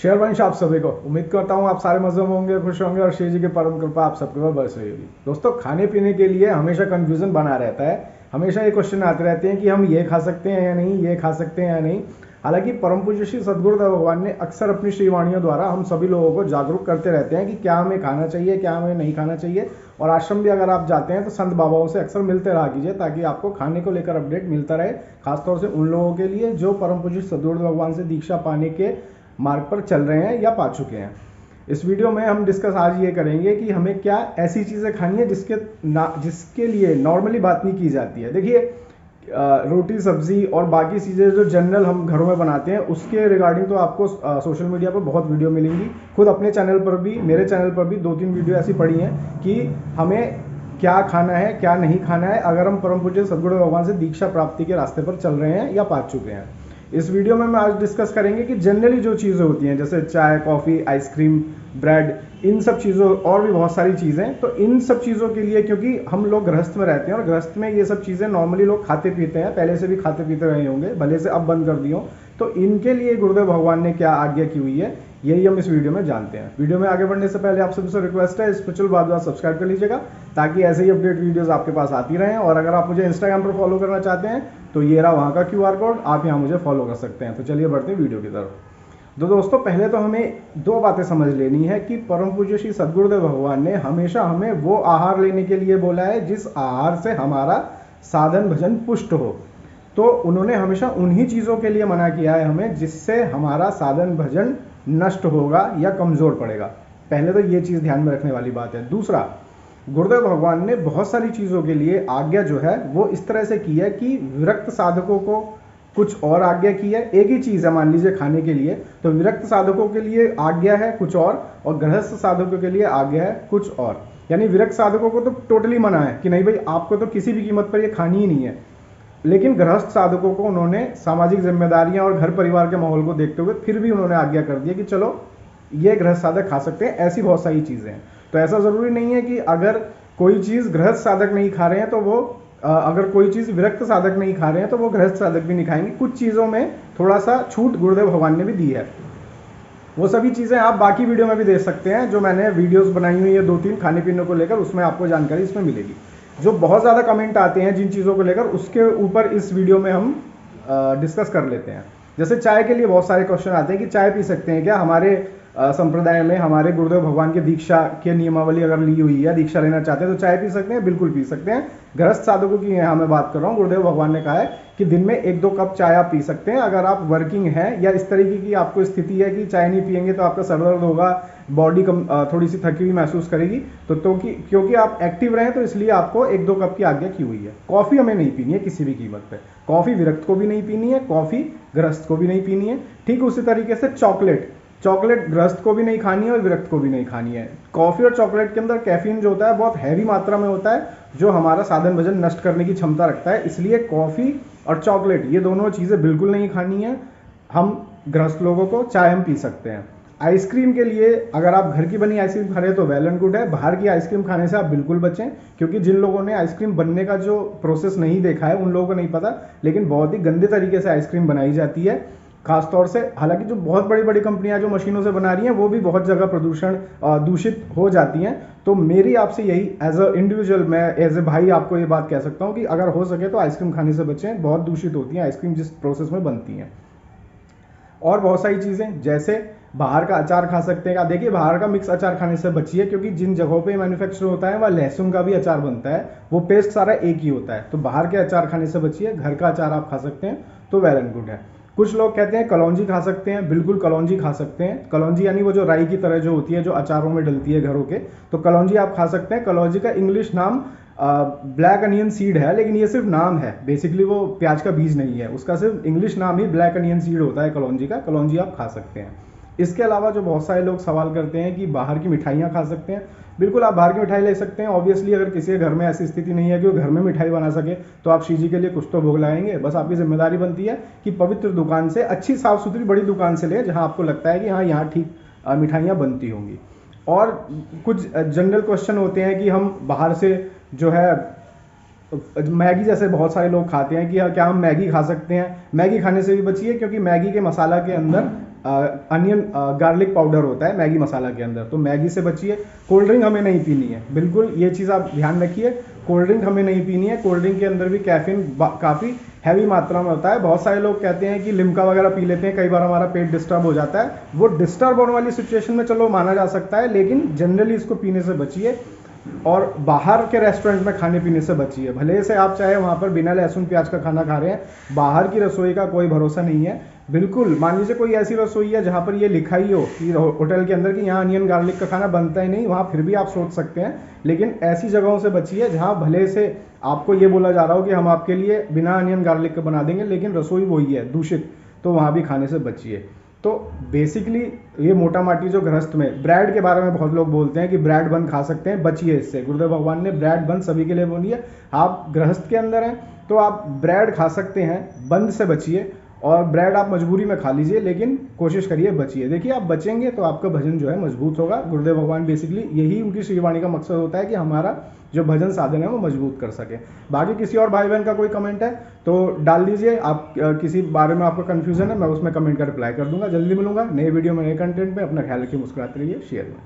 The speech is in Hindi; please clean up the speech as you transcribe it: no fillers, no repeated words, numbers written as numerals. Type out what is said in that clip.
शेयर वंश आप सभी को उम्मीद करता हूँ आप सारे मजे में होंगे, खुश होंगे और श्री जी की परम कृपा आप सबके ऊपर बरस रही होगी। दोस्तों, खाने पीने के लिए हमेशा कंफ्यूजन बना रहता है। हमेशा ये क्वेश्चन आते रहते हैं कि हम ये खा सकते हैं या नहीं, ये खा सकते हैं या नहीं। हालांकि परम पूज्य श्री सद्गुरुदेव भगवान ने अक्सर अपनी श्रीवाणियों द्वारा हम सभी लोगों को जागरूक करते रहते हैं कि क्या हमें खाना चाहिए, क्या हमें नहीं खाना चाहिए। और आश्रम भी अगर आप जाते हैं तो संत बाबाओं से अक्सर मिलते रहा कीजिए, ताकि आपको खाने को लेकर अपडेट मिलता रहे, खासतौर से उन लोगों के लिए जो परम पूज्य सद्गुरुदेव भगवान से दीक्षा पाने के मार्ग पर चल रहे हैं या पा चुके हैं। इस वीडियो में हम डिस्कस आज ये करेंगे कि हमें क्या ऐसी चीज़ें खानी है जिसके लिए नॉर्मली बात नहीं की जाती है। देखिए, रोटी सब्जी और बाकी चीज़ें जो जनरल हम घरों में बनाते हैं उसके रिगार्डिंग तो आपको सोशल मीडिया पर बहुत वीडियो मिलेंगी। खुद अपने चैनल पर भी, मेरे चैनल पर भी 2-3 वीडियो ऐसी पड़ी हैं कि हमें क्या खाना है, क्या नहीं खाना है, अगर हम परम पूज्य सद्गुरु भगवान से दीक्षा प्राप्ति के रास्ते पर चल रहे हैं या पा चुके हैं। इस वीडियो में मैं आज डिस्कस करेंगे कि जनरली जो चीज़ें होती हैं जैसे चाय, कॉफ़ी, आइसक्रीम, ब्रेड, इन सब चीज़ों और भी बहुत सारी चीज़ें, तो इन सब चीज़ों के लिए, क्योंकि हम लोग गृहस्थ में रहते हैं और गृहस्थ में ये सब चीज़ें नॉर्मली लोग खाते पीते हैं, पहले से भी खाते पीते रहे होंगे, भले से अब बंद कर दिए हो, तो इनके लिए गुरुदेव भगवान ने क्या आज्ञा की हुई है यही हम इस वीडियो में जानते हैं। वीडियो में आगे बढ़ने से पहले आप सभी से रिक्वेस्ट है, स्पिरिचुअल बात सब्सक्राइब कर लीजिएगा ताकि ऐसे ही अपडेट वीडियोस आपके पास आती रहें। और अगर आप मुझे इंस्टाग्राम पर फॉलो करना चाहते हैं तो ये रहा वहाँ का QR कोड, आप यहाँ मुझे फॉलो कर सकते हैं। तो चलिए बढ़ते हैं वीडियो की तरफ। तो दोस्तों, पहले तो हमें दो बातें समझ लेनी है कि परम पूज्य श्री सद्गुरुदेव भगवान ने हमेशा हमें वो आहार लेने के लिए बोला है जिस आहार से हमारा साधन भजन पुष्ट हो। तो उन्होंने हमेशा उन्हीं चीज़ों के लिए मना किया है हमें जिससे हमारा साधन भजन नष्ट होगा या कमज़ोर पड़ेगा। पहले तो ये चीज़ ध्यान में रखने वाली बात है। दूसरा, गुरुदेव भगवान ने बहुत सारी चीज़ों के लिए आज्ञा जो है वो इस तरह से की है कि विरक्त साधकों को कुछ और आज्ञा की है। एक ही चीज़ है, मान लीजिए खाने के लिए, तो विरक्त साधकों के लिए आज्ञा है कुछ और गृहस्थ साधकों के लिए आज्ञा है कुछ और। यानी विरक्त साधकों को तो टोटली मना है कि नहीं भाई, आपको तो किसी भी कीमत पर ये खानी ही नहीं है। लेकिन गृहस्थ साधकों को उन्होंने सामाजिक जिम्मेदारियां और घर परिवार के माहौल को देखते हुए फिर भी उन्होंने आज्ञा कर दिया कि चलो ये गृहस्थ साधक खा सकते हैं। ऐसी बहुत सारी चीज़ें हैं। तो ऐसा ज़रूरी नहीं है कि अगर कोई चीज़ गृहस्थ साधक नहीं खा रहे हैं तो वो अगर कोई चीज़ विरक्त साधक नहीं खा रहे हैं तो वो गृहस्थ साधक भी नहीं खाएंगे। कुछ चीज़ों में थोड़ा सा छूट गुरुदेव भगवान ने भी दी है। वो सभी चीज़ें आप बाकी वीडियो में भी देख सकते हैं, जो मैंने वीडियोस बनाई हुई है 2-3 खाने पीने को लेकर, उसमें आपको जानकारी इसमें मिलेगी। जो बहुत ज़्यादा कमेंट आते हैं जिन चीज़ों को लेकर, उसके ऊपर इस वीडियो में हम डिस्कस कर लेते हैं। जैसे चाय के लिए बहुत सारे क्वेश्चन आते हैं कि चाय पी सकते हैं क्या। हमारे संप्रदाय में हमारे गुरुदेव भगवान की दीक्षा के नियमावली अगर ली हुई है, दीक्षा लेना चाहते हैं तो चाय पी सकते हैं, बिल्कुल पी सकते हैं। गृहस्थ साधकों की यहाँ मैं बात कर रहा हूँ। गुरुदेव भगवान ने कहा है कि दिन में 1-2 कप चाय आप पी सकते हैं। अगर आप वर्किंग हैं या इस तरीके की आपको स्थिति है कि चाय नहीं पियेंगे तो आपका सर दर्द होगा, बॉडी थोड़ी सी थकी हुई महसूस करेगी, तो क्योंकि आप एक्टिव रहें तो इसलिए आपको 1-2 कप की आज्ञा की हुई है। कॉफ़ी हमें नहीं पीनी है किसी भी कीमत पे। कॉफ़ी विरक्त को भी नहीं पीनी है, कॉफ़ी गृहस्थ को भी नहीं पीनी है। ठीक उसी तरीके से चॉकलेट गृहस्थ को भी नहीं खानी है और विरक्त को भी नहीं खानी है। कॉफ़ी और चॉकलेट के अंदर कैफीन जो होता है बहुत हैवी मात्रा में होता है, जो हमारा साधन भजन नष्ट करने की क्षमता रखता है। इसलिए कॉफ़ी और चॉकलेट ये दोनों चीज़ें बिल्कुल नहीं खानी है। हम गृहस्थ लोगों को चाय हम पी सकते हैं। आइसक्रीम के लिए अगर आप घर की बनी आइसक्रीम खा रहे हैं तो वेल एंड गुड है। बाहर की आइसक्रीम खाने से आप बिल्कुल बचें, क्योंकि जिन लोगों ने आइसक्रीम बनने का जो प्रोसेस नहीं देखा है उन लोगों को नहीं पता, लेकिन बहुत ही गंदे तरीके से आइसक्रीम बनाई जाती है। खासतौर से हालांकि जो बहुत बड़ी बड़ी कंपनियां जो मशीनों से बना रही हैं वो भी बहुत जगह प्रदूषण दूषित हो जाती हैं। तो मेरी आपसे यही एज अ इंडिविजुअल, मैं एज ए भाई आपको ये बात कह सकता हूँ कि अगर हो सके तो आइसक्रीम खाने से बचें। बहुत दूषित होती हैं आइसक्रीम जिस प्रोसेस में बनती हैं। और बहुत सारी चीज़ें जैसे बाहर का अचार खा सकते हैं। देखिए, बाहर का मिक्स अचार खाने से बचिए, क्योंकि जिन जगहों पे मैन्युफैक्चर होता है वहाँ लहसुन का भी अचार बनता है, वो पेस्ट सारा एक ही होता है। तो बाहर के अचार खाने से बचिए, घर का अचार आप खा सकते हैं तो वेल एंड गुड है। कुछ लोग कहते हैं कलौंजी खा सकते हैं, बिल्कुल कलौंजी खा सकते हैं। कलौंजी यानी वो जो राई की तरह जो होती है, जो अचारों में डलती है घरों के, तो कलौंजी आप खा सकते हैं। कलौंजी का इंग्लिश नाम ब्लैक अनियन सीड है, लेकिन ये सिर्फ नाम है, बेसिकली वो प्याज का बीज नहीं है, उसका सिर्फ इंग्लिश नाम ही ब्लैक अनियन सीड होता है कलौंजी का। कलौंजी आप खा सकते हैं। इसके अलावा जो बहुत सारे लोग सवाल करते हैं कि बाहर की मिठाइयाँ खा सकते हैं, बिल्कुल आप बाहर की मिठाई ले सकते हैं। ऑब्वियसली अगर किसी के घर में ऐसी स्थिति नहीं है कि वो घर में मिठाई बना सके तो आप श्री जी के लिए कुछ तो भोग लाएंगे। बस आपकी जिम्मेदारी बनती है कि पवित्र दुकान से, अच्छी साफ सुथरी बड़ी दुकान से ले, जहाँ आपको लगता है कि हाँ यहाँ ठीक मिठाइयाँ बनती होंगी। और कुछ जनरल क्वेश्चन होते हैं कि हम बाहर से जो है मैगी जैसे बहुत सारे लोग खाते हैं कि क्या हम मैगी खा सकते हैं। मैगी खाने से भी बचिए, क्योंकि मैगी के मसाला के अंदर अनियन गार्लिक पाउडर होता है मैगी मसाला के अंदर, तो मैगी से बचिए। कोल्ड ड्रिंक हमें नहीं पीनी है, बिल्कुल ये चीज़ आप ध्यान रखिए। कोल्ड ड्रिंक हमें नहीं पीनी है। कोल्ड ड्रिंक के अंदर भी कैफीन काफ़ी हैवी मात्रा में होता है। बहुत सारे लोग कहते हैं कि लिम्का वगैरह पी लेते हैं, कई बार हमारा पेट डिस्टर्ब हो जाता है। वो डिस्टर्ब होने वाली सिचुएशन में चलो माना जा सकता है, लेकिन जनरली इसको पीने से बचिए। और बाहर के रेस्टोरेंट में खाने पीने से बचिए। भले से आप चाहे वहाँ पर बिना लहसुन प्याज का खाना खा रहे हैं, बाहर की रसोई का कोई भरोसा नहीं है। बिल्कुल मान लीजिए कोई ऐसी रसोई है जहाँ पर ये लिखा ही हो कि होटल के अंदर कि यहाँ अनियन गार्लिक का खाना बनता ही नहीं, वहाँ फिर भी आप सोच सकते हैं। लेकिन ऐसी जगहों से बचिए जहाँ भले से आपको ये बोला जा रहा हो कि हम आपके लिए बिना अनियन गार्लिक का बना देंगे, लेकिन रसोई वही है दूषित, तो वहाँ भी खाने से बचिए। तो बेसिकली ये मोटा माटी जो गृहस्थ में ब्रेड के बारे में बहुत लोग बोलते हैं कि ब्रेड बन खा सकते हैं, बचिए इससे। गुरुदेव भगवान ने ब्रेड बन सभी के लिए बोली है। आप गृहस्थ के अंदर हैं तो आप ब्रेड खा सकते हैं, बंद से बचिए। और ब्रेड आप मजबूरी में खा लीजिए, लेकिन कोशिश करिए बचिए। देखिए आप बचेंगे तो आपका भजन जो है मजबूत होगा। गुरुदेव भगवान बेसिकली यही उनकी श्रीवाणी का मकसद होता है कि हमारा जो भजन साधन है वो मजबूत कर सके। बाकी किसी और भाई बहन का कोई कमेंट है तो डाल दीजिए। आप किसी बारे में आपका कन्फ्यूजन है, मैं उसमें कमेंट का रिप्लाई कर दूंगा। जल्दी मिलूंगा नए वीडियो में, नए कंटेंट में। अपना ख्याल रखिए, मुस्कुराते रहिए, शेयर में।